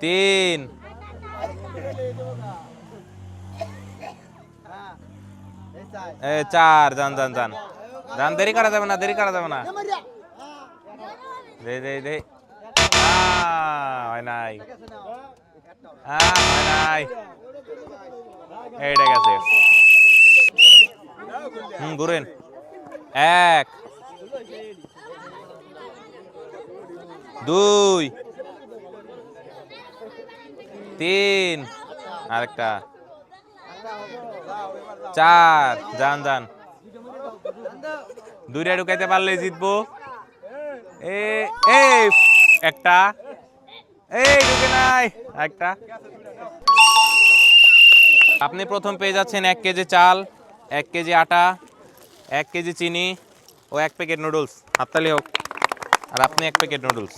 তিন, চার। যান যান যান যান, দেরি করা যাবে না, দেরি করা যাবে না। দে দে দে, হয় নাই, হয় নাই, এইটা গেছে। ঘুরেন। এক, দুই, তিন, আরেকটা, চার। যান যান, দুইটা ঢুকাইতে পারলেই জিতবো। একটা, এই ঢুকে নাই একটা। আপনি প্রথম পেয়ে যাচ্ছেন 1 কেজি চাল, 1 কেজি আটা, 1 কেজি চিনি ও 1 প্যাকেট নুডলস। হাততালি হোক। আর আপনি 1 প্যাকেট নুডলস।